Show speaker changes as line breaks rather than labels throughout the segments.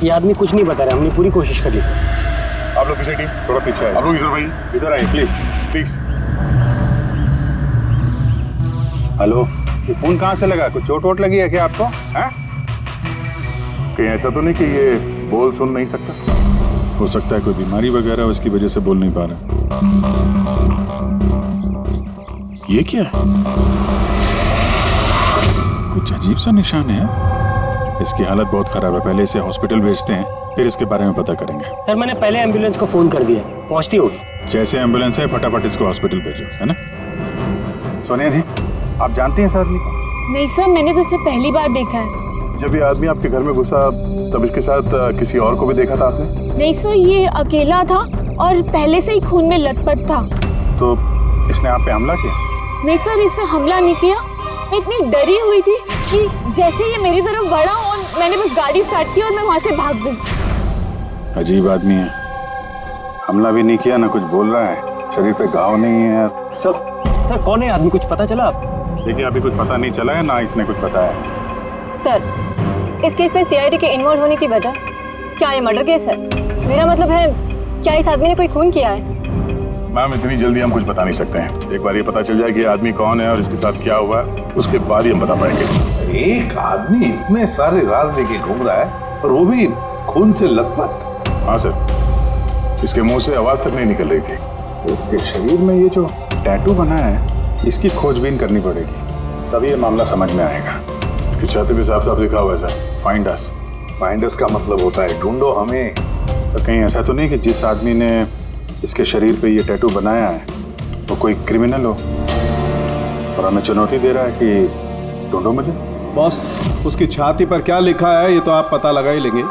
ये आदमी कुछ नहीं बता रहा, हमने पूरी कोशिश कर ली सर।
आप लोग पीछे टीम, थोड़ा पीछे आइए। आप लोग इधर भाई, इधर आइए प्लीज प्लीज। हेलो, ये फोन कहाँ से लगा? कुछ चोट वोट लगी है क्या आपको? हैं? कहीं ऐसा तो नहीं कि ये बोल सुन नहीं सकता? हो सकता है कोई बीमारी वगैरह उसकी वजह से बोल नहीं पा रहा। ये क्या है? कुछ अजीब सा निशान है। इसकी हालत बहुत खराब है, पहले इसे हॉस्पिटल भेजते हैं, फिर इसके बारे में पता करेंगे।
सर मैंने पहले एम्बुलेंस को फोन कर दिया, पहुंचती होगी।
जैसे एम्बुलेंस है फटाफट इसको हॉस्पिटल भेजो, है ना? सोनिया जी, आप जानती हैं इस आदमी को?
नहीं सर, मैंने तो इसे पहली बार देखा है।
जब ये आदमी आपके घर में घुसा तब इसके साथ किसी और को भी देखा था आपने?
नहीं सर, ये अकेला था और पहले से ही खून में लथपथ था।
तो इसने आप पे हमला किया?
नहीं सर, इसने हमला नहीं किया। मैं इतनी डरी हुई थी कि जैसे ये मेरी तरफ बढ़ा और मैंने बस गाड़ी स्टार्ट की और मैं वहाँ से भाग गई।
अजीब आदमी है, हमला भी नहीं किया, ना कुछ बोल रहा है, शरीर पे घाव नहीं है।
सर कौन है आदमी, कुछ पता चला आप?
देखिए अभी कुछ पता नहीं चला है, ना इसने कुछ बताया।
सर, इस केस में सीआईडी के इन्वॉल्व होने की वजह क्या ये मर्डर केस है? मेरा मतलब है, क्या इस आदमी ने कोई खून किया है?
मैम इतनी जल्दी हम कुछ बता नहीं सकते हैं। एक बार ये पता चल जाए कि ये आदमी कौन है और इसके साथ क्या हुआ है, उसके बाद ही हम बता पाएंगे।
एक आदमी इतने सारे राज लेके घूम रहा है और वो भी खून से लथपथ।
हाँ सर, इसके मुंह से आवाज तक नहीं निकल रही थी। तो इसके शरीर में ये जो टैटू बना है, इसकी खोजबीन करनी पड़ेगी, तभी ये मामला समझ में आएगा। इसकी छाती पे साफ साफ लिखा हुआ है sir, find us.
Find us का मतलब होता है ढूंढो हमें।
तो कहीं ऐसा तो नहीं कि जिस आदमी ने इसके शरीर पे ये टैटू बनाया है वो कोई क्रिमिनल हो और हमें चुनौती दे रहा है कि ढूंढो मुझे?
बॉस, उसकी छाती पर क्या लिखा है ये तो आप पता लगा ही लेंगे,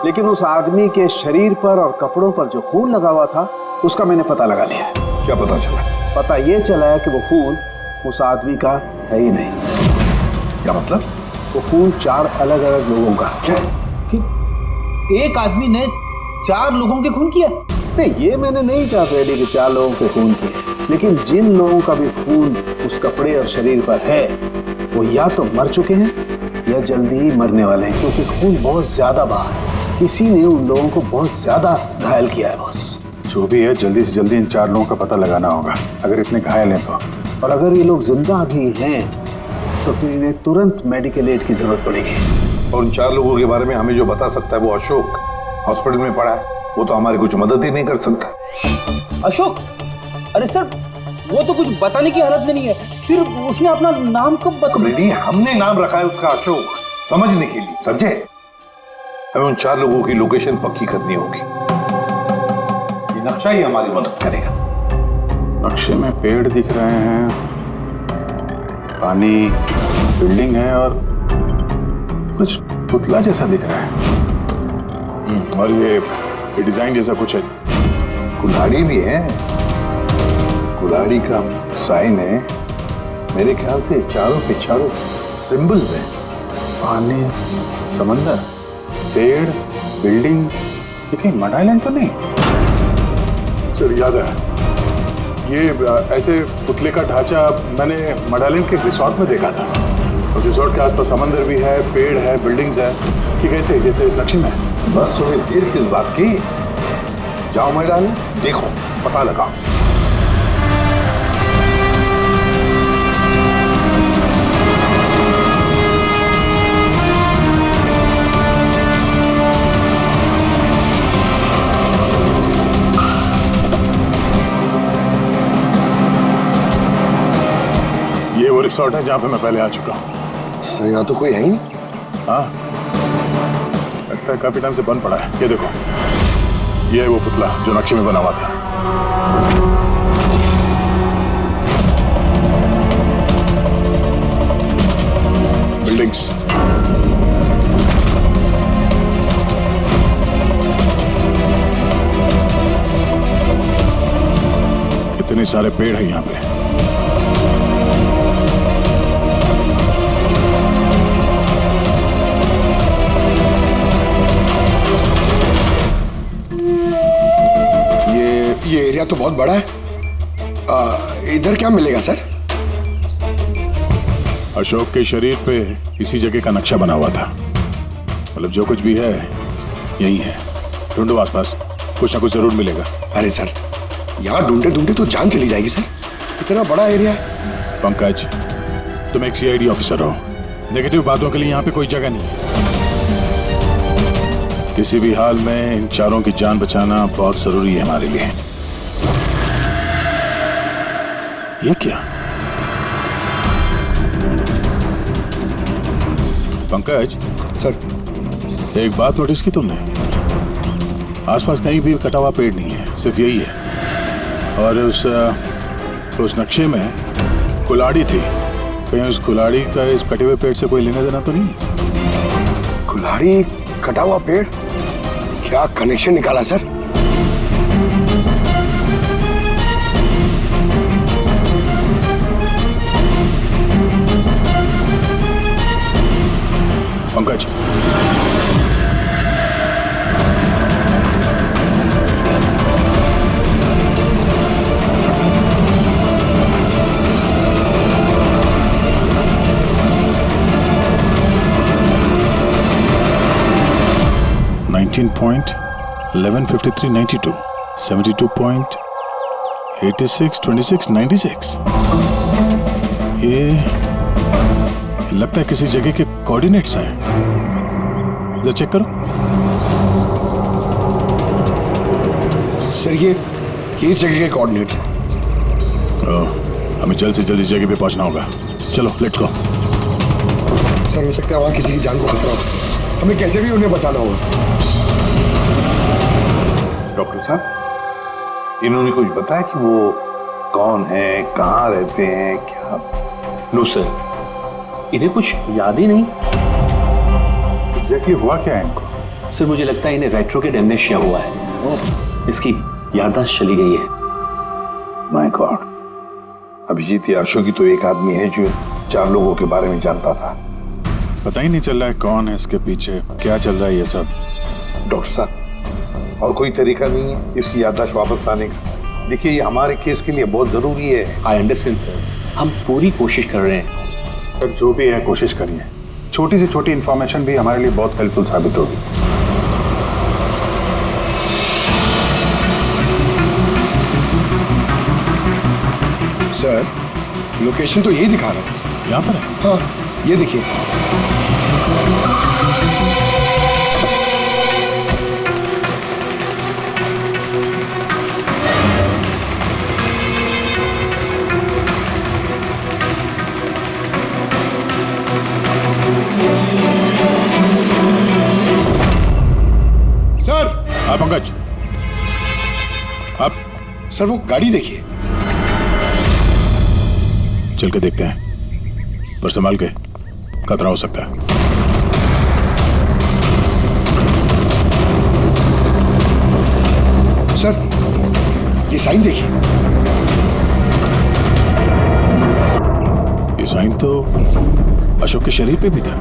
लेकिन उस आदमी के शरीर पर और कपड़ों पर जो खून लगा हुआ था उसका मैंने पता लगा लिया है।
क्या पता चला?
पता ये चला है कि वो खून उस आदमी का है ही नहीं।
क्या मतलब?
वो खून 4 अलग अलग लोगों का।
क्या?
एक आदमी ने 4 लोगों के खून किया?
नहीं, ये मैंने नहीं कहा फ्रेडी कि 4 लोगों के खून किए, लेकिन जिन लोगों का भी खून उस कपड़े और शरीर पर है वो या तो मर चुके हैं या जल्दी ही मरने वाले हैं, क्योंकि खून बहुत ज्यादा बहा है। इसी ने उन लोगों को बहुत ज्यादा घायल किया है बॉस।
जो भी है जल्दी से जल्दी इन 4 लोगों का पता लगाना होगा, अगर इतने घायल हैं तो।
और अगर ये लोग जिंदा भी हैं तो फिर इन्हें तुरंत मेडिकल एड की जरूरत पड़ेगी।
और उन 4 लोगों के बारे में हमें जो बता सकता है वो अशोक, हॉस्पिटल में पड़ा है, वो तो हमारी कुछ मदद ही नहीं कर सकता।
अशोक? अरे सर, वो तो कुछ बताने की हालत में नहीं है, फिर उसने अपना नाम कब
रेडी, हमने नाम रखा है उसका अशोक, समझने के लिए, समझे? हमें उन 4 लोगों की लोकेशन पक्की करनी होगी। ये नक्शा ही हमारी मदद करेगा।
नक्शे में पेड़ दिख रहे हैं, पानी, बिल्डिंग है और कुछ पुतला जैसा दिख रहा है। और ये डिजाइन जैसा कुछ है।
कुल्हाड़ी भी है, कुल्हाड़ी का साइन है। मेरे ख्याल से चारों के चारों सिंबल्स हैं।
पानी, समंदर, पेड़, बिल्डिंग, ये कहीं मड आइलैंड तो नहीं? सर याद है, ये ऐसे पुतले का ढांचा मैंने मड आइलैंड के रिसोर्ट में देखा था। उस रिसोर्ट के आसपास समंदर भी है, पेड़ है, बिल्डिंग्स है, कि कैसे जैसे इस नक्शे में।
बस तुम्हें देर किस बात की? जाओ मड आइलैंड, देखो, पता लगाओ।
ये वो रिसोर्ट है जहाँ पे मैं पहले आ चुका हूँ।
सर यहाँ तो कोई है ही नहीं।
हाँ, लगता है काफी टाइम से बंद पड़ा है। ये देखो, ये है वो पुतला जो नक्शे में बना हुआ था। बिल्डिंग्स, इतने सारे पेड़ हैं यहाँ पे।
ये एरिया तो बहुत बड़ा है। इधर क्या मिलेगा सर?
अशोक के शरीर पे इसी जगह का नक्शा बना हुआ था। मतलब जो कुछ भी है यही है, ढूंढो आसपास, कुछ ना कुछ जरूर मिलेगा।
अरे सर, यहाँ ढूंढते ढूंढते तो जान चली जाएगी सर, इतना बड़ा एरिया है।
पंकज, तुम एक सीआईडी ऑफिसर हो, नेगेटिव बातों के लिए यहाँ पे कोई जगह नहीं है। किसी भी हाल में इन चारों की जान बचाना बहुत जरूरी है हमारे लिए। ये क्या? पंकज
सर,
एक बात नोटिस की तुमने? आसपास कहीं भी कटा हुआ पेड़ नहीं है, सिर्फ यही है। और उस नक्शे में कुल्हाड़ी थी, कहीं उस कुल्हाड़ी का इस कटे हुए पेड़ से कोई लेना देना तो नहीं?
कुल्हाड़ी, कटा हुआ पेड़, क्या कनेक्शन निकाला सर?
पंकज, .115392 72.862696। ये लगता है किसी जगह के कोऑर्डिनेट्स हैं। जरा चेक करो।
सर, ये इस जगह के कोऑर्डिनेट।
हमें जल्द से जल्द इस जगह पे पहुंचना होगा। चलो, लेट्स गो।
सर, हो सकता है वहां किसी की जान को खतरा हो, हमें कैसे भी उन्हें बचाना होगा।
डॉक्टर साहब, इन्होंने कुछ बताया कि वो कौन है, कहाँ रहते हैं, क्या?
नो सर, इन्हें कुछ याद ही नहीं।
एग्जैक्टली हुआ क्या है इनको?
सर, मुझे लगता है इन्हें रेट्रोकेड एमनेशिया हुआ है। इसकी याददाश्त चली गई है।
माय गॉड, अभिजीत याशो की तो एक आदमी है जो 4 लोगों के बारे में जानता था।
पता ही नहीं चल रहा है कौन है इसके पीछे, क्या चल रहा है ये सब।
डॉक्टर साहब, और कोई तरीका नहीं है इसकी याददाश्त वापस लाने का? देखिए, ये हमारे केस के लिए बहुत जरूरी है।
आई अंडरस्टैंड सर, हम पूरी कोशिश कर रहे हैं।
सर, जो भी है कोशिश करिए, छोटी से छोटी इंफॉर्मेशन भी हमारे लिए बहुत हेल्पफुल साबित होगी।
सर, लोकेशन तो यही दिखा रहा है।
यहाँ पर है?
हाँ, ये देखिए। सर,
हाँ पंकज, आप
सर वो गाड़ी देखिए।
चल के देखते हैं, पर संभाल के, खतरा हो सकता है।
सर, ये साइन देखिए।
ये साइन तो अशोक के शरीर पे भी था।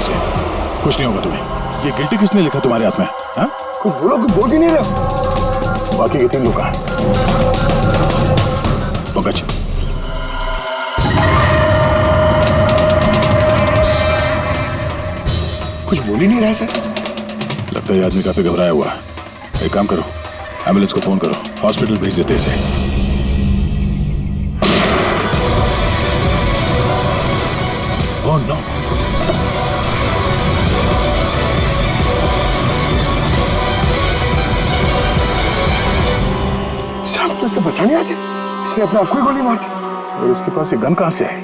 से कुछ नहीं होगा तुम्हें। ये गिल्टी किसने लिखा तुम्हारे हाथ में? हाँ?
कुछ बोलो, कुछ बोल ही नहीं रहे।
बाकी के 3 लोग कहाँ? पंकज,
कुछ बोल ही नहीं रहा सर।
लगता है ये आदमी काफी घबराया हुआ है। एक काम करो, एम्बुलेंस को फोन करो, हॉस्पिटल भेज देते इसे। ओह नो,
तो इसे बचाने आते, इसने अपने आप को ही गोली मार दी।
और इसके पास ये गन कहां से है?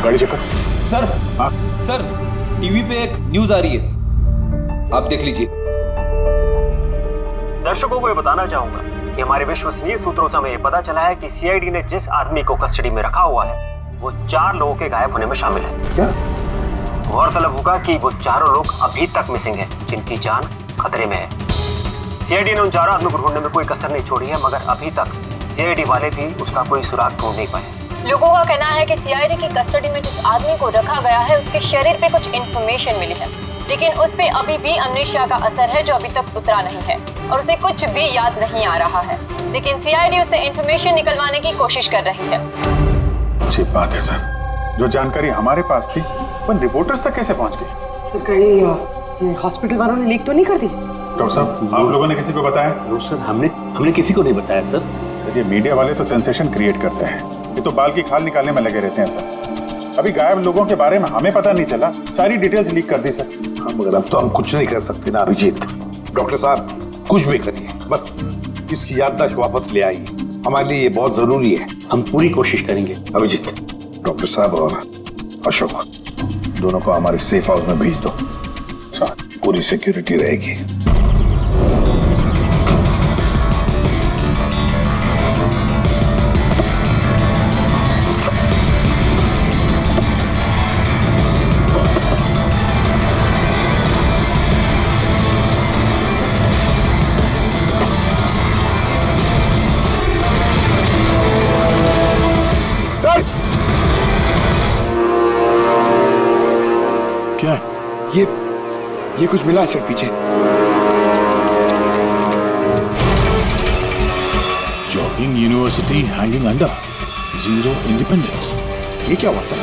गाड़ी चेक करो।
सर,
हाँ?
सर, टीवी पे एक न्यूज आ रही है, आप देख लीजिए।
दर्शकों को ये बताना चाहूंगा कि हमारे विश्वसनीय सूत्रों से हमें ये पता चला है कि सीआईडी ने जिस आदमी को कस्टडी में रखा हुआ है वो 4 लोगों के गायब होने में शामिल है।
क्या?
गौरतलब होगा कि वो चारों लोग अभी तक मिसिंग हैं, जिनकी जान खतरे में है। सीआईडी ने उन चारों आदमियों को ढूंढने में कोई कसर नहीं छोड़ी है, मगर अभी तक सीआईडी वाले भी उसका कोई सुराग ढूंढ नहीं पाए।
लोगों का कहना है कि सीआईडी की कस्टडी में जिस आदमी को रखा गया है उसके शरीर पे कुछ इन्फॉर्मेशन मिली है, लेकिन उस पे अभी भी अमनेशिया का असर है जो अभी तक उतरा नहीं है और उसे कुछ भी याद नहीं आ रहा है। लेकिन सीआईडी उसे इन्फॉर्मेशन निकलवाने की कोशिश कर रही है।
अच्छी बात है सर, जो जानकारी हमारे पास थी पर रिपोर्टर्स तक कैसे पहुंच गई?
सर कहीं हॉस्पिटल वालों ने लीक तो नहीं कर दी?
डॉक्टर साहब, आप लोगों ने किसी को बताया?
नो सर, हमने किसी को नहीं बताया सर।
सर, ये मीडिया वाले तो सेंसेशन क्रिएट करते हैं, ये तो बाल की खाल निकालने में लगे रहते हैं सर। अभी गायब लोगों के बारे में हमें पता नहीं चला, सारी डिटेल्स लीक कर दी सर।
हाँ, मगर अब तो हम कुछ नहीं कर सकते ना अभिजीत। डॉक्टर साहब कुछ भी करिए, बस इसकी याददाश्त वापस ले आइए, हमारे लिए ये बहुत जरूरी है।
हम पूरी कोशिश करेंगे।
अभिजीत, डॉक्टर साहब और अशोक दोनों को हमारे सेफ हाउस में भेज दो, साथ पूरी सिक्योरिटी रहेगी।
क्या
ये कुछ मिला सर पीछे।
Jogging university hanging under, zero independence.
ये क्या हुआ सर?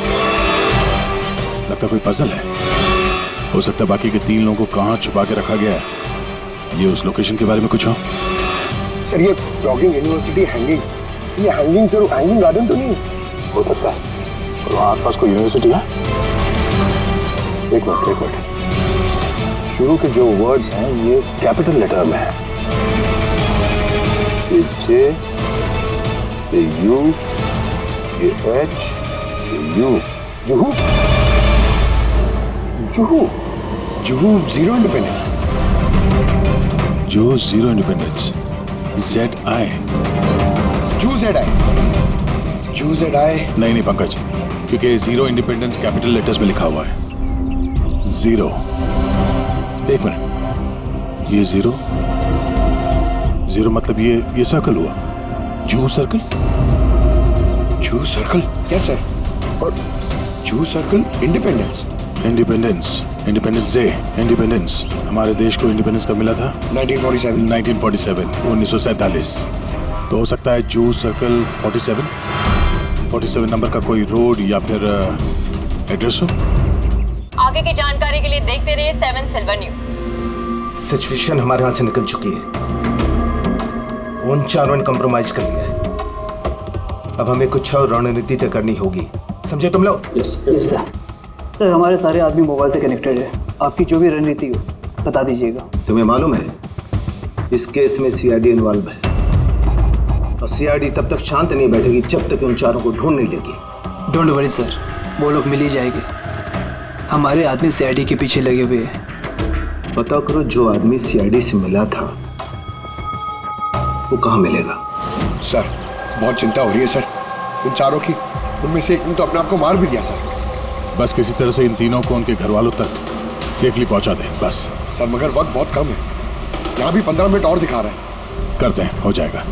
लगता कोई पजल है। हो सकता है बाकी के 3 लोगों को कहां छुपा के रखा गया है। ये उस लोकेशन के बारे में कुछ हो?
सर ये जॉगिंग यूनिवर्सिटी हैंगिंग, ये हैंगिंग सर हैंगिंग गार्डन तो नहीं
हो सकता है। और वहां आसपास कोई यूनिवर्सिटी है? एक मिनट, शुरू के जो वर्ड्स हैं ये कैपिटल लेटर में है। ये जे, ये यू, ये एच, ये you. Juhu, Juhu,
Juhu zero independence.
जो जीरो इंडिपेंडेंस, जेड आई।
जू जेड आई।
नहीं पंकज, क्योंकि जीरो इंडिपेंडेंस कैपिटल लेटर्स में लिखा हुआ है। जीरो, एक मिनट, ये जीरो मतलब ये सर्कल हुआ, जू सर्कल।
जू सर्कल? Yes sir. और जू सर्कल इंडिपेंडेंस डे। इंडिपेंडेंस, हमारे देश को इंडिपेंडेंस कब मिला था? 1947, 1947। तो हो सकता है जू सर्कल 47 नंबर का कोई रोड या फिर एड्रेस हो।
आगे की जानकारी के लिए देखते रहिए 7 सिल्वर न्यूज।
सिचुएशन हमारे हाथ से निकल चुकी है, उन चारों ने कंप्रोमाइज कर लिया है। अब हमें कुछ और रणनीति तय करनी होगी, समझे तुम लोग?
Yes sir. सर हमारे सारे आदमी मोबाइल से कनेक्टेड है, आपकी जो भी रणनीति हो बता दीजिएगा।
तुम्हें मालूम है इस केस में सीआईडी इन्वॉल्व है, और सीआईडी तब तक शांत नहीं बैठेगी जब तक उन चारों को ढूंढ नहीं लेगी।
डोंट वरी सर, वो लोग मिल ही जाएंगे। हमारे आदमी सीआईडी के पीछे लगे हुए हैं।
पता करो जो आदमी सीआईडी से मिला था वो कहाँ मिलेगा।
सर बहुत चिंता हो रही है सर उन चारों की। उनमें से एक ने तो अपने आप को मार भी दिया सर।
बस किसी तरह से इन तीनों को उनके घर वालों तक सेफली पहुंचा दें बस।
सर मगर वक्त बहुत कम है, यहाँ भी 15 मिनट और दिखा रहा है।
करते हैं, हो जाएगा।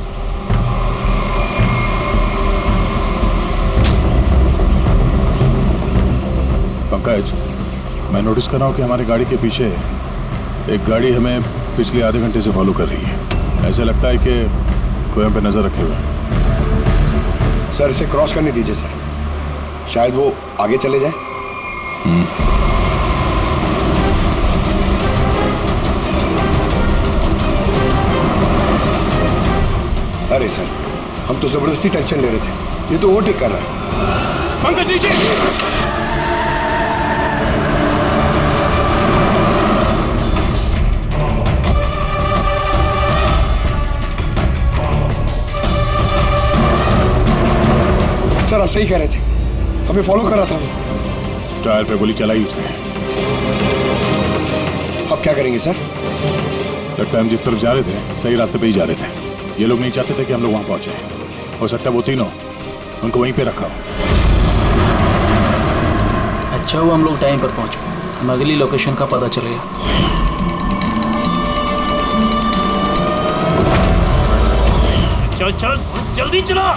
पंकज, मैं नोटिस कर रहा हूँ कि हमारी गाड़ी के पीछे एक गाड़ी हमें पिछले आधे घंटे से फॉलो कर रही है। ऐसे लगता है कि कोई हम पे नजर रखे हुए है।
सर इसे क्रॉस करने दीजिए सर, शायद वो आगे चले जाए। अरे सर हम तो जबरदस्ती टेंशन ले रहे थे, ये तो ओवरटेक कर रहा है।
पंकज नीचे।
सर आप सही कह रहे थे, हमें फॉलो कर रहा था वो।
टायर पे गोली चलाई उसने।
अब क्या करेंगे सर?
लगता है हम जिस तरफ जा रहे थे सही रास्ते पे ही जा रहे थे। ये लोग नहीं चाहते थे कि हम लोग वहां पहुंचे। हो सकता है वो तीनों उनको वहीं पे रखा हो।
अच्छा हुआ हम लोग टाइम पर पहुंच गए, हम अगली लोकेशन का पता चलेगा।
चल चल जल्दी चला।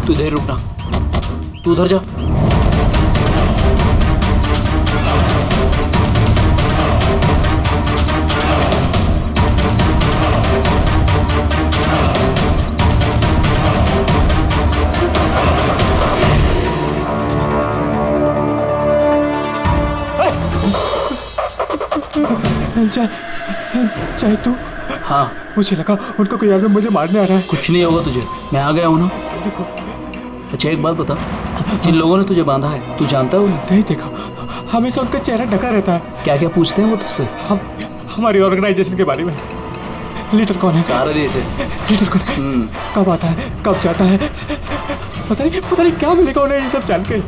तू इधर रुकना, तू उधर जा।
चाहे तू,
हाँ
मुझे लगा उनको कोई आदमी मुझे मारने आ रहा है।
कुछ नहीं होगा तुझे, मैं आ गया हूँ ना। अच्छा एक बात बता, जिन लोगों ने तुझे बांधा है तू जानता है उन्हें?
नहीं देखा, हमेशा उनका चेहरा ढका रहता है।
क्या क्या पूछते हैं वो तुझसे?
हम हमारी ऑर्गेनाइजेशन के बारे में, लीडर कौन है,
सारे देश है,
लीडर कौन है, कब आता है, कब जाता है, पता नहीं क्या मिलेगा उन्हें ये सब जान के।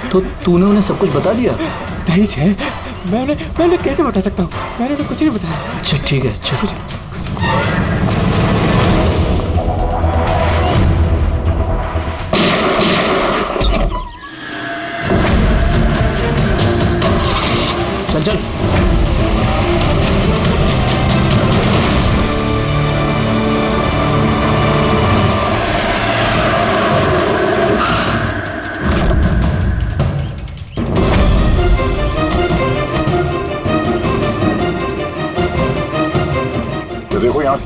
तो तूने उन्हें सब कुछ बता दिया?
नहीं छे, मैं उन्हें कैसे बता सकता हूँ, मैंने उन्हें कुछ नहीं बताया।
अच्छा ठीक है, चल। चल चल।
तो देखो यहाँ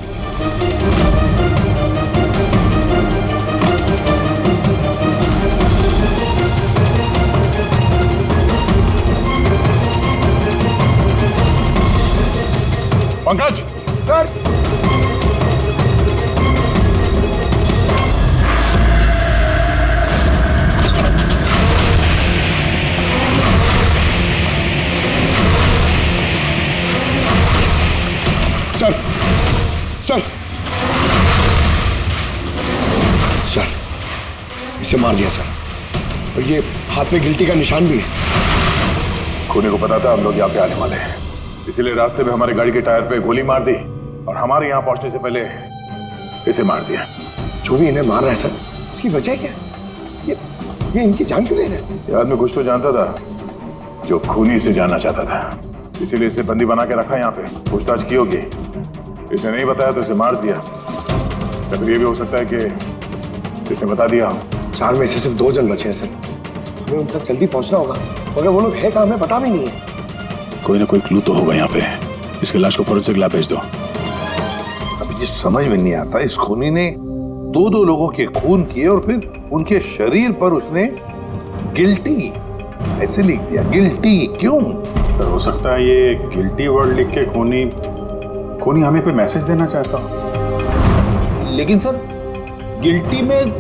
Pankaj sir,
sir sir sir, इसे मार दिया सर, और ये हाथ पे गिल्टी का निशान भी है।
खूनी को पता था हम लोग यहाँ पे आने वाले हैं, इसीलिए रास्ते में हमारे गाड़ी के टायर पे गोली मार दी और हमारे यहाँ पहुंचने से पहले इसे मार दिया।
जो भी इन्हें मार रहा है सर, उसकी वजह क्या? ये इनकी जान क्यों ले रहे हैं?
ये आदमी कुछ तो जानता था जो खूनी इसे जानना चाहता था, इसीलिए इसे बंदी बना के रखा यहाँ पे। पूछताछ की होगी, इसे नहीं बताया तो इसे मार दिया। या फिर ये भी हो सकता है कि इसने बता दिया हो।
4 में से सिर्फ 2 जन बचे हैं सर, हमें उन तक जल्दी पहुंचना होगा, मगर वो लोग है कहाँ हमें पता भी नहीं है।
कोई ना कोई क्लू तो होगा यहाँ पे। इसके लाश को फोरेंसिक लैब भेज दो।
अभी जिस समझ में नहीं आता, इस खूनी ने 2 लोगों के खून किए और फिर उनके शरीर पर उसने गिल्टी ऐसे लिख दिया। गिल्टी क्यों?
सर हो सकता है ये गिल्टी वर्ड लिख के खूनी हमें कोई मैसेज देना चाहता हो।
लेकिन सर गिल्टी में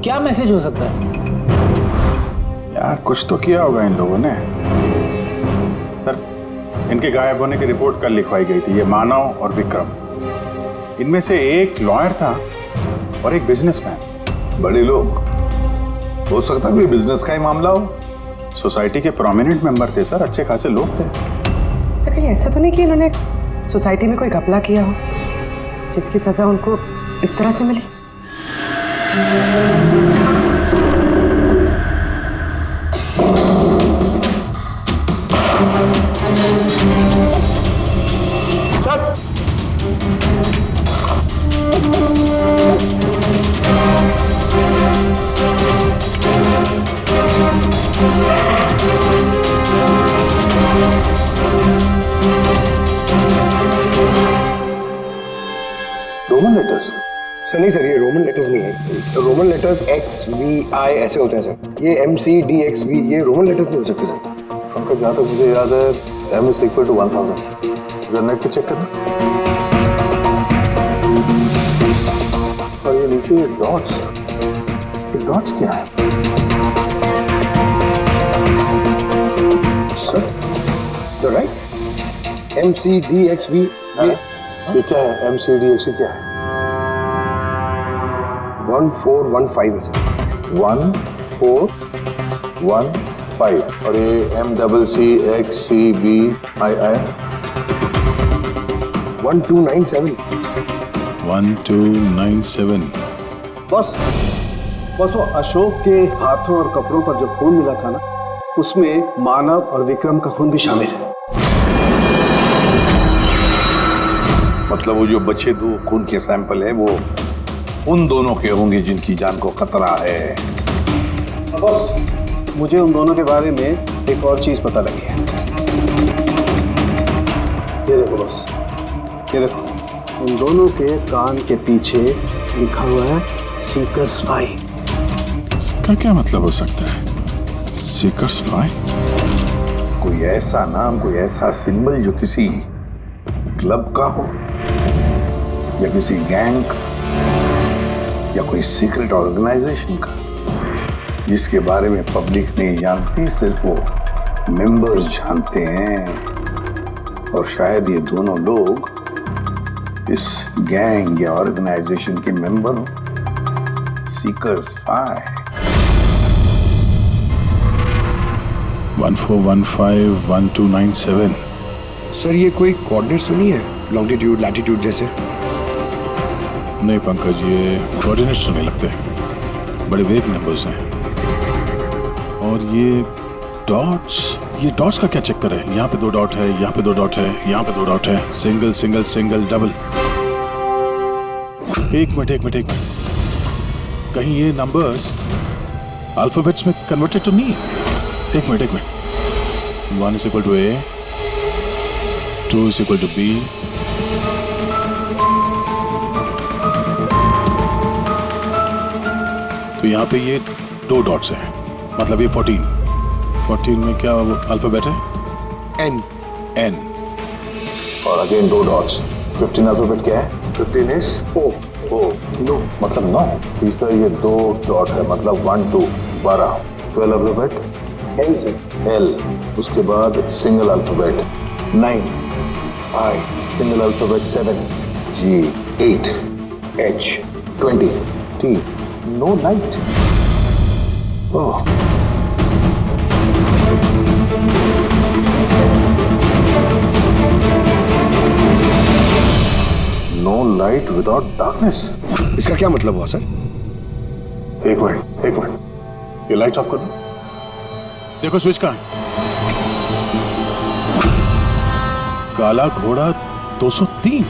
क्या मैसेज हो सकता है?
यार कुछ तो किया होगा इन लोगों ने। सर इनके गायब होने की रिपोर्ट कल लिखवाई गई थी, ये मानव और विक्रम, इनमें से एक लॉयर था और एक बिजनेसमैन।
बड़े लोग, हो सकता है कोई बिजनेस का ही मामला हो।
सोसाइटी के प्रोमिनेंट मेंबर थे सर, अच्छे खासे लोग थे।
सर कहीं ऐसा तो नहीं कि इन्होंने सोसाइटी में कोई घपला किया हो जिसकी सजा उनको इस तरह से मिली?
Roman letters?
सर नहीं सर, ये रोमन लेटर्स नहीं है। रोमन लेटर्स XVI ऐसे होते हैं सर, ये MCDXV ये रोमन लेटर्स नहीं हो सकते सर।
पंकज जहाँ तक मुझे याद है M is equal to 1000। जरा नेट पे चेक करना। और ये नीचे ये डॉट्स क्या है?
सर तो राइट, MCDXV
ये क्या है? MCDXV क्या है?
1415 है सर।
1415 और ये MCCXCVII
1297।
1297।
बस वो अशोक के हाथों और कपड़ों पर जो खून मिला था ना, उसमें मानव और विक्रम का खून भी शामिल है।
मतलब वो जो बचे 2 खून के सैंपल है वो उन दोनों के होंगे जिनकी जान को खतरा है।
बॉस, मुझे उन दोनों के बारे में एक और चीज पता लगी है। ये देखो बॉस, ये देखो, उन दोनों के कान के पीछे लिखा हुआ है सीकर्स 5।
इसका क्या मतलब हो सकता है? सीकर्स 5?
कोई ऐसा नाम, कोई ऐसा सिंबल जो किसी क्लब का हो, या किसी गैंग या कोई सीक्रेट ऑर्गेनाइजेशन का, जिसके बारे में पब्लिक नहीं जानती, सिर्फ वो मेंबर्स जानते हैं। और शायद ये दोनों लोग इस गैंग या ऑर्गेनाइजेशन के मेंबर हो। सीकर्स 5।
14151297।
सर ये कोई कोऑर्डिनेट्स तो नहीं है, लॉन्गिट्यूड लैटिट्यूड जैसे?
नहीं पंकज, ये कोऑर्डिनेट्स तो नहीं लगते, बड़े वेग नंबर्स हैं। और ये डॉट्स का क्या चक्कर है? यहाँ पे 2 डॉट है, यहाँ पे 2 डॉट है, यहाँ पे 2 डॉट है, सिंगल सिंगल सिंगल डबल। एक मिनट, कहीं ये नंबर्स अल्फाबेट्स में कन्वर्टेड तो नहीं? एक minute. 1 is equal to A, 2 is equal to B, तो यहाँ पे ये 2 डॉट्स हैं, मतलब ये 14 में क्या अल्फाबेट है?
N।
और अगेन 2 डॉट्स। 15 अल्फाबेट क्या है? 15 is O। नो मतलब 9। तीसरा ये 2 डॉट है, मतलब 1 2 12। 12 अल्फाबेट L से L। उसके बाद single alphabet 9, I single alphabet 7, G 8, H 20, T no light. Oh, no light without darkness.
इसका क्या मतलब हुआ सर?
एक मिनट, ये लाइट ऑफ कर दो। देखो स्विच कहाँ है? काला घोड़ा 203।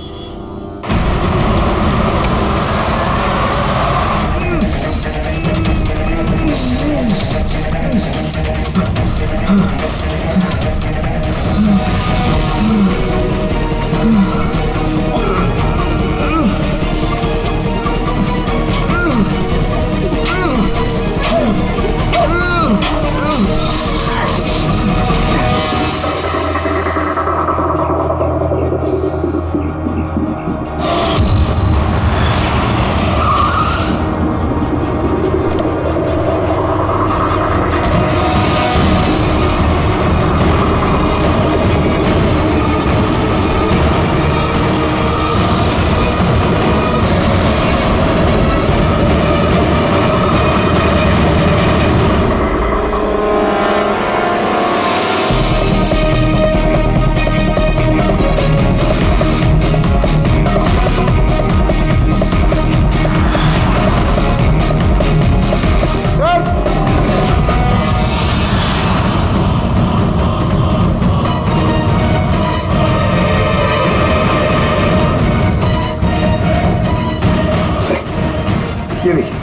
ये देखिए,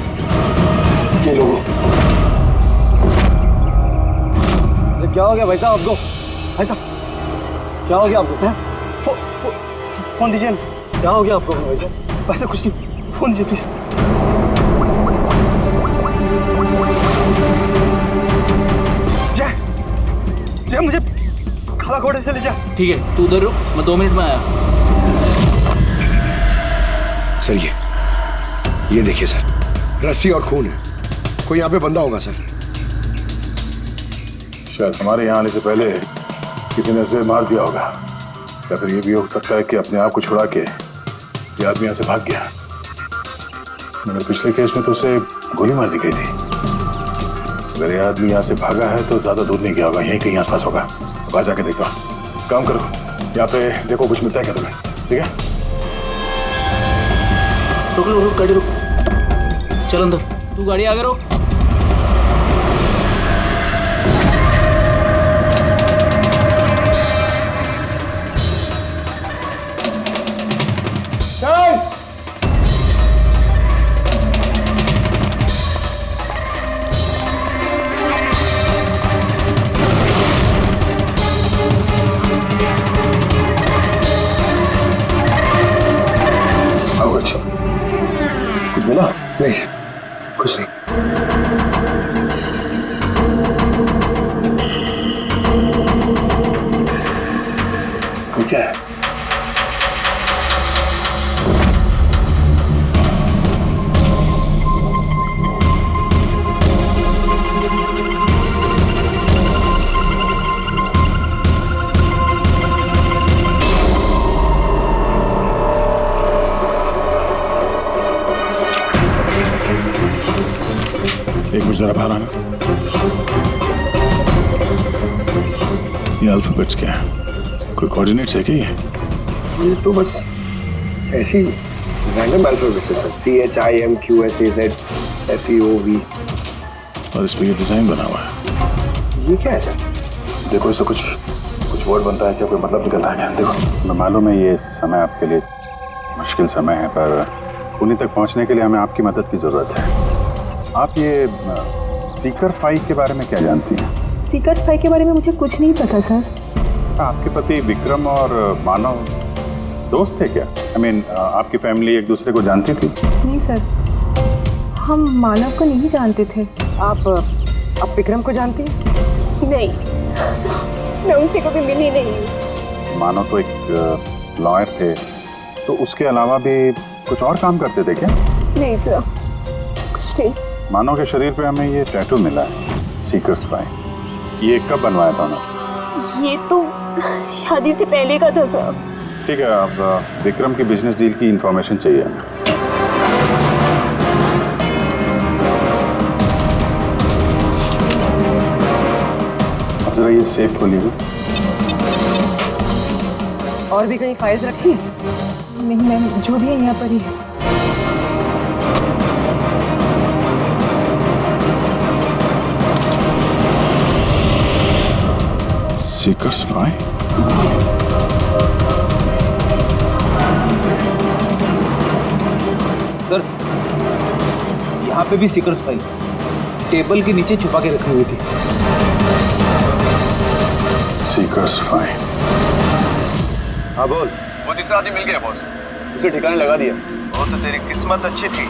ये लोगों। क्या हो गया भाई साहब आपको? भाई साहब क्या हो गया आपको? फोन दीजिए ना। क्या हो गया आपको भाई साहब? भाई साहब कुछ नहीं, फोन दीजिए प्लीज। जय मुझे खाला घोड़े से ले जा।
ठीक है, तू उधर रुक, मैं 2 मिनट में आया।
सर ये देखिए सर, रस्सी और खून है। कोई यहाँ पे बंदा होगा सर।
शायद हमारे यहाँ आने से पहले किसी ने उसे मार दिया होगा, या फिर ये भी हो सकता है कि अपने आप को छुड़ा के ये आदमी यहाँ से भाग गया। मगर पिछले केस में तो उसे गोली मार दी गई थी। अगर ये आदमी यहाँ से भागा है तो ज्यादा दूर नहीं गया होगा, यहीं कहीं आसपास होगा। अब जाके देखता हूँ। काम करो, यहाँ पे देखो कुछ मिलता है क्या तुम्हें, ठीक है?
रुक गाड़ी रुक, चल अंदर। तू गाड़ी आगे रोक।
सी।
ये क्या है?
एक मिनट जरा बाहर आना। ये अल्फाबेट्स क्या है? कोई कोऑर्डिनेट्स है क्या ये? ये तो बस ऐसी रैंडम अल्फाबेट्स है सर। CHIMQSAZFEOV।
और इस पे ये डिजाइन बना हुआ है।
ये क्या है सर?
देखो इससे कुछ वर्ड बनता है क्या, कोई मतलब निकलता है क्या? देखो मैं मालूम है ये समय आपके लिए मुश्किल समय है, पर उन्हीं तक पहुंचने के लिए हमें आपकी मदद की जरूरत है। आप ये सीकर 5 के बारे में क्या जानती हैं?
सीकर 5 के बारे में मुझे कुछ नहीं पता सर।
आपके पति विक्रम और मानव दोस्त थे क्या? I mean, आपकी फैमिली एक दूसरे को जानती थी?
नहीं सर, हम मानव को नहीं जानते थे। आप विक्रम को जानती हैं?
नहीं, मैं उनसे कभी मिली नहीं हूँ।
मानव तो एक लॉयर थे, तो उसके अलावा भी कुछ और काम करते थे क्या?
नहीं सर, कुछ नहीं।
मानव के शरीर पे हमें ये टैटू मिला है, सीकर्स 5। ये कब बनवाया था उन्होंने?
ये तो शादी से पहले का था सर।
ठीक है, अब विक्रम की बिजनेस डील की इंफॉर्मेशन चाहिए हमें। अब जरा ये सेफ खोलिएगा।
और भी कहीं फाइल्स रखी हैं? नहीं मैम, जो भी है यहाँ पर ही है।
सीकर्स 5?
सर, यहाँ पे भी सीकर्स 5 टेबल के नीचे छुपा के रखी हुई थी।
सीकर्स 5?
हाँ बोल।
वो तीसरा आदमी मिल गया बॉस, उसे ठिकाने लगा दिया। वो तो तेरी किस्मत अच्छी थी।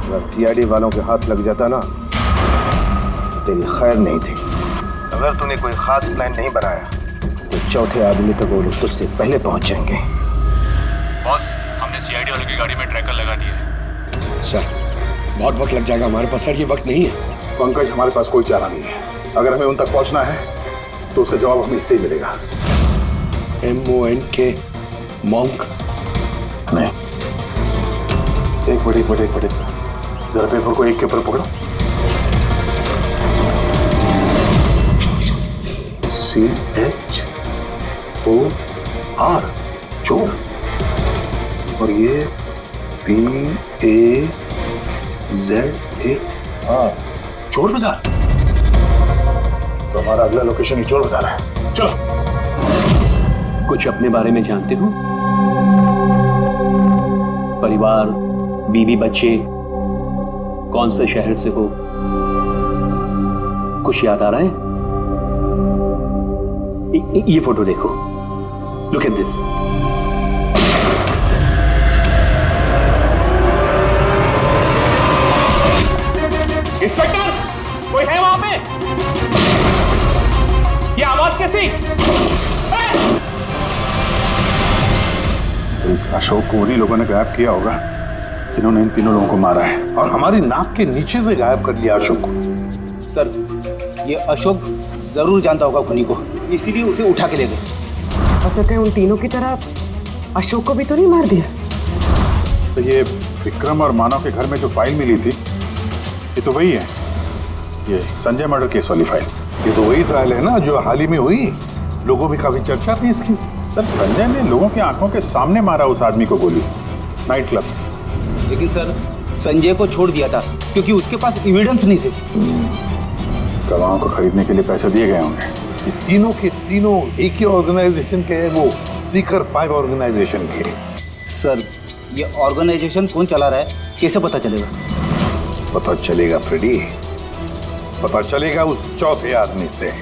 अगर CID वालों के हाथ लग जाता ना तो तेरी खैर नहीं थी।
अगर तूने कोई खास प्लान नहीं बनाया
तो चौथे आदमी तक वो लोग तुझसे पहले पहुंच जाएंगे।
बॉस, हमने CID वालों की गाड़ी में ट्रैकर लगा दिया है।
सर, बहुत वक्त लग जाएगा हमारे पास। सर, ये वक्त नहीं है।
पंकज, हमारे पास कोई चारा नहीं है। अगर हमें उन तक पहुंचना है तो उसका जवाब हमें इससे ही मिलेगा।
MONK monk?
नहीं, एक मिनट, जरा पेपर को एक के ऊपर पकड़ो। CHOR, चोर। और ये PAZAR, चोर बाजार। तो हमारा अगला लोकेशन ही चोर बाजार है। चलो।
कुछ अपने बारे में जानते हो? परिवार, बीवी, बच्चे, कौन से शहर से हो? कुछ याद आ रहा है? ये फोटो देखो, लुक एट दिस।
इंस्पेक्टर, कोई है वहां पे? ये आवाज कैसी?
तो इस अशोक को उन्हीं लोगों ने गायब किया होगा जिन्होंने इन तीनों लोगों को मारा है,
और हमारी नाक के नीचे से गायब कर लिया अशोक को।
सर, ये अशोक जरूर जानता होगा खुनी को, इसीलिए उसे उठा के ले गए।
हो सके उन तीनों की तरह अशोक को भी तो नहीं मार दिया?
तो ये विक्रम और मानव के घर में जो फाइल मिली थी, ये तो वही है, ये संजय मर्डर केस वाली फाइल।
ये तो वही ट्रायल है ना जो हाल ही में हुई। लोगों में काफी चर्चा थी इसकी।
सर, संजय ने लोगों की आंखों के सामने मारा उस आदमी को गोली, नाइट क्लब।
लेकिन सर, संजय को छोड़ दिया था क्योंकि उसके पास एविडेंस नहीं थे।
गवाहों को खरीदने के लिए पैसे दिए गए होंगे।
ये तीनों के तीनों एक ही ऑर्गेनाइजेशन के हैं, वो सीकर 5 ऑर्गेनाइजेशन के।
सर, ये ऑर्गेनाइजेशन कौन चला रहा है, कैसे पता चलेगा?
पता चलेगा फ्रेडी, पता चलेगा उस चौथे आदमी से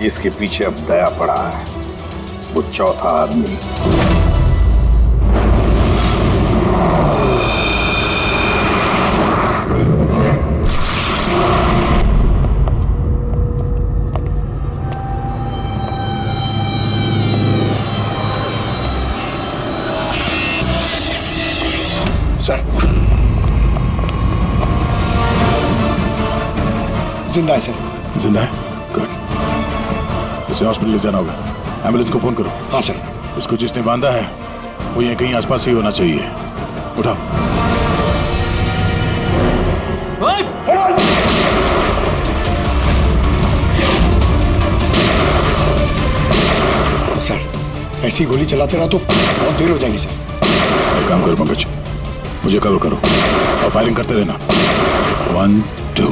जिसके पीछे अब दया पड़ा है। वो चौथा आदमी
जिंदा है सर।
जिंदा है? गुड। इसे हॉस्पिटल ले जाना होगा। एम्बुलेंस को फोन करो।
हाँ सर।
इसको जिसने बांधा है वो यहीं कहीं आसपास ही होना चाहिए। उठाओ।
सर ऐसी गोली चलाते रहा तो बहुत देर हो जाएगी सर।
एक काम करो पंकज, मुझे कवर करो और फायरिंग करते रहना। 1 2।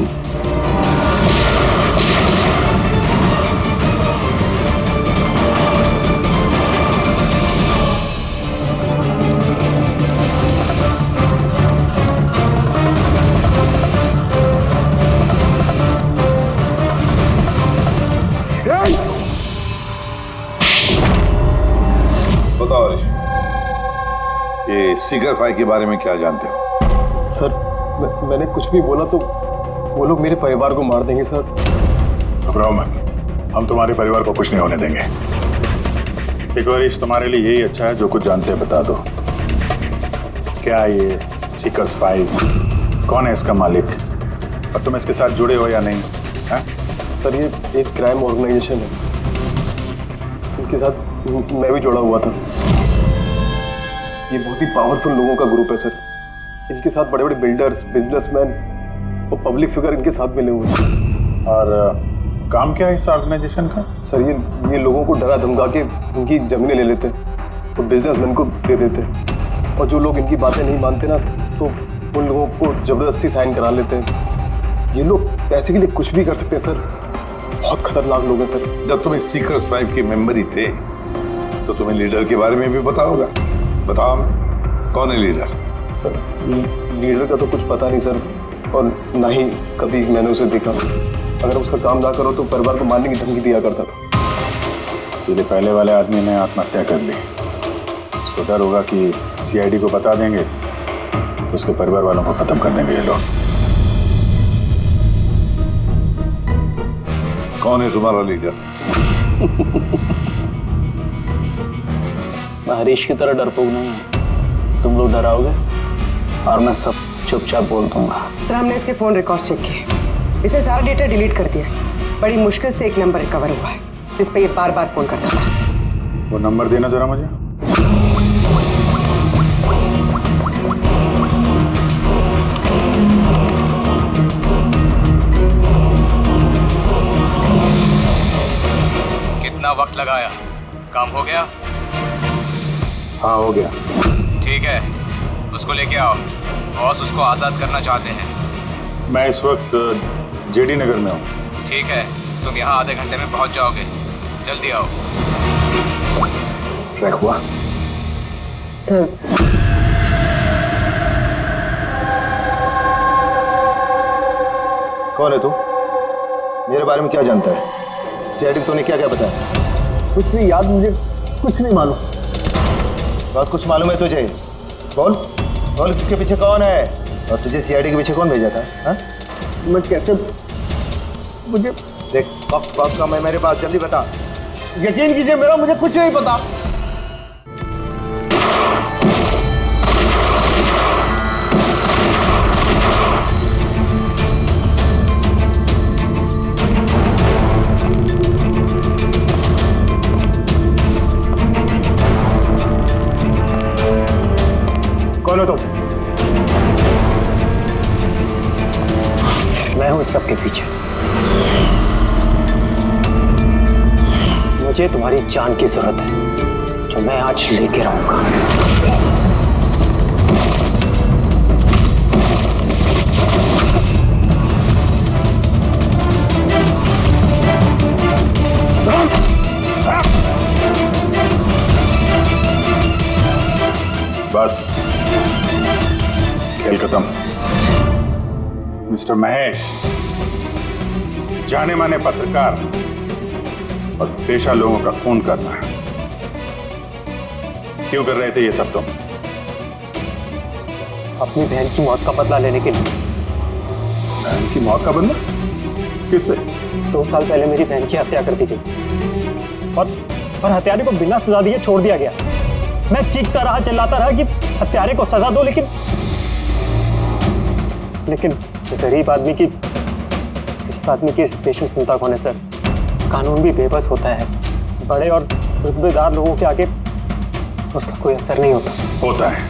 बताओ हरीश, ये सीकर फाइव के बारे में क्या जानते हो?
सर मैंने कुछ भी बोला तो वो लोग मेरे परिवार को मार देंगे सर।
घबराओ मत, हम तुम्हारे परिवार को कुछ नहीं होने देंगे। एक हरीश, तुम्हारे लिए यही अच्छा है, जो कुछ जानते हैं बता दो। क्या ये सीकर्स 5 कौन है, इसका मालिक, और तुम इसके साथ जुड़े हो या नहीं? है?
सर ये एक क्राइम ऑर्गेनाइजेशन है, इनके साथ मैं भी जुड़ा हुआ था। ये बहुत ही पावरफुल लोगों का ग्रुप है सर। इनके साथ बड़े बड़े बिल्डर्स, बिजनेसमैन और पब्लिक फिगर इनके साथ मिले हुए हैं।
और काम क्या है इस ऑर्गेनाइजेशन का?
सर ये लोगों को डरा धमका के इनकी जमीनें ले लेते तो बिजनेसमैन को दे देते, और जो लोग इनकी बातें नहीं मानते ना तो उन लोगों को जबरदस्ती साइन करा लेते हैं। ये लोग पैसे के लिए कुछ भी कर सकते हैं सर। बहुत खतरनाक लोग हैं सर।
जब तुम सीकर्स 5 के मेंबर ही थे तो तुम्हें लीडर के बारे में भी पता होगा। बताओ कौन है लीडर?
सर लीडर का तो कुछ पता नहीं सर, और ना ही कभी मैंने उसे देखा। अगर उसका काम ना करो तो परिवार को मारने की धमकी दिया करता था।
सीधे पहले वाले आदमी ने आत्महत्या कर ली। इसको डर होगा कि सीआईडी को बता देंगे तो उसके परिवार वालों को खत्म कर देंगे ये लोग।
कौन है तुम्हारा लीडर?
मैं हरीश की तरह डरपोक नहीं हूँ। तुम लोग डराओगे और मैं सब चुपचाप बोल दूंगा।
सर हमने इसके फोन रिकॉर्ड चेक किए, इसे सारा डेटा डिलीट कर दिया। बड़ी मुश्किल से एक नंबर रिकवर हुआ है जिस पे ये बार बार फोन करता था।
वो नंबर देना जरा मुझे।
कितना वक्त लगाया? काम हो गया?
हाँ हो गया।
ठीक है, उसको लेके आओ। बॉस उसको आजाद करना चाहते हैं।
मैं इस वक्त जेडी नगर में हूँ।
ठीक है, तुम यहाँ आधे घंटे में पहुँच जाओगे। जल्दी आओ।
ट्रैक हुआ?
सर
कौन है तू? मेरे बारे में क्या जानता है? सीआईडी तूने क्या क्या बताया? कुछ नहीं याद, मुझे कुछ नहीं मालूम। बहुत कुछ मालूम है तुझे? बोल बोल, इसके पीछे कौन है और तुझे सीआईडी के पीछे कौन भेजा था? हाँ? मैं कैसे, मुझे देख वक्त का मैं मेरे पास, जल्दी बता। यकीन कीजिए मेरा मुझे कुछ नहीं पता।
कौन हो तुम? मैं हूं सबके पीछे। मुझे तुम्हारी जान की जरूरत है, जो मैं आज लेके रहूंगा।
बस खेल खत्म। मिस्टर महेश, जाने माने पत्रकार और पेशा लोगों का खून करना क्यों कर रहे थे ये सब तुम?
अपनी बहन की मौत का बदला लेने के लिए।
बहन की मौत का बदला? किससे?
2 साल पहले मेरी बहन की हत्या कर दी गई और हत्यारे को बिना सजा दिए छोड़ दिया गया। मैं चीखता रहा, चिल्लाता रहा कि हत्यारे को सजा दो, लेकिन गरीब आदमी की गरीब आदमी की इस देश में चिंता कौन है सर? कानून भी बेबस होता है, बड़े और रुतबेदार लोगों के आगे उसका कोई असर नहीं होता
है।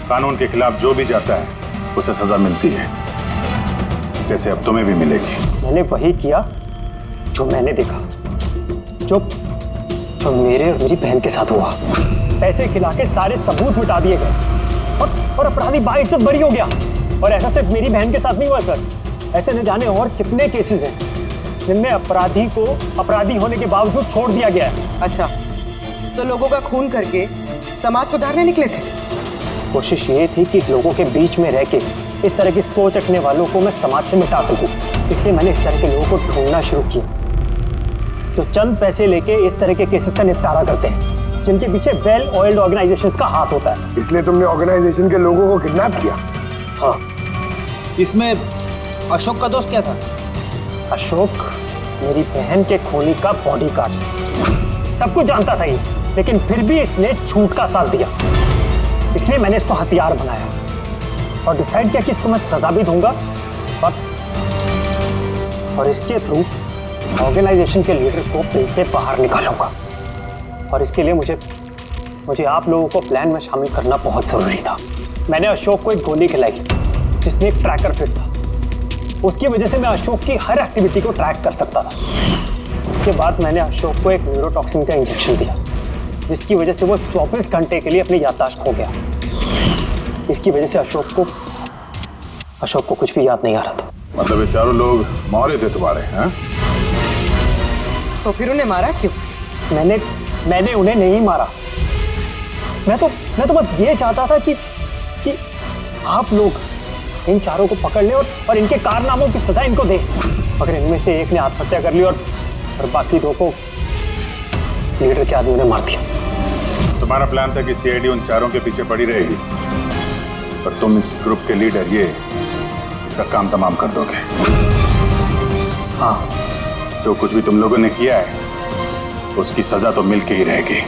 कानून के खिलाफ जो भी जाता है उसे सजा मिलती है, जैसे अब तुम्हें भी मिलेगी।
मैंने वही किया जो मैंने देखा, जो मेरे और मेरी बहन के साथ हुआ। पैसे खिला के सारे सबूत मिटा दिए गए और अपराधी बाइज्जत बरी हो गया। और ऐसा सिर्फ मेरी बहन के साथ नहीं हुआ सर, ऐसे न जाने और कितने केसेस हैं जिनमें अपराधी को अपराधी होने के बावजूद छोड़ दिया गया है।
अच्छा, तो लोगों का खून करके समाज सुधारने निकले थे?
कोशिश ये थी कि लोगों के बीच में रह के इस तरह की सोच रखने वालों को मैं समाज से मिटा सकूं, इसलिए मैंने इस तरह के लोगों को ढूंढना शुरू किया जो चंद पैसे लेके इस तरह के केसेस का निपटारा करते हैं, जिनके पीछे वेल ऑयल्ड ऑर्गेनाइजेशंस का हाथ होता है।
इसलिए तुमने ऑर्गेनाइजेशन के लोगों को किडनैप किया?
हाँ।
इसमें अशोक का दोष क्या था?
अशोक मेरी बहन के खोली का बॉडीगार्ड, सब कुछ जानता था ये, लेकिन फिर भी इसने झूठ का साथ दिया। इसलिए मैंने इसको हथियार बनाया और डिसाइड किया कि इसको मैं सजा भी दूंगा और इसके थ्रू ऑर्गेनाइजेशन के लीडर को बिल से बाहर निकालूंगा। और इसके लिए मुझे आप लोगों को प्लान में शामिल करना बहुत जरूरी था। मैंने अशोक को एक गोली खिलाई जिसमें एक ट्रैकर फिट था। उसकी वजह से मैं अशोक की हर एक्टिविटी को ट्रैक कर सकता था। उसके बाद मैंने अशोक को एक न्यूरोटॉक्सिन का इंजेक्शन दिया, जिसकी वजह से वो 24 घंटे के लिए अपनी याददाश्त खो गया। इसकी वजह से अशोक को कुछ भी याद नहीं आ रहा था।
मतलब ये चारों लोग मौर्य थे तुम्हारे, हैं?
तो फिर उन्हें मारा क्यों?
मैंने उन्हें नहीं मारा। मैं तो बस ये चाहता था कि आप लोग इन चारों को पकड़ लें और इनके कारनामों की सजा इनको दें। अगर इनमें से एक ने आत्महत्या कर ली और बाकी दो को लीडर के आदमी ने मार दिया।
तुम्हारा प्लान था कि सीआईडी उन चारों के पीछे पड़ी रहेगी, पर तुम इस ग्रुप के लीडर इसका काम तमाम कर दोगे।
हाँ,
जो कुछ भी तुम लोगों ने किया है उसकी सजा तो मिल के ही रहेगी।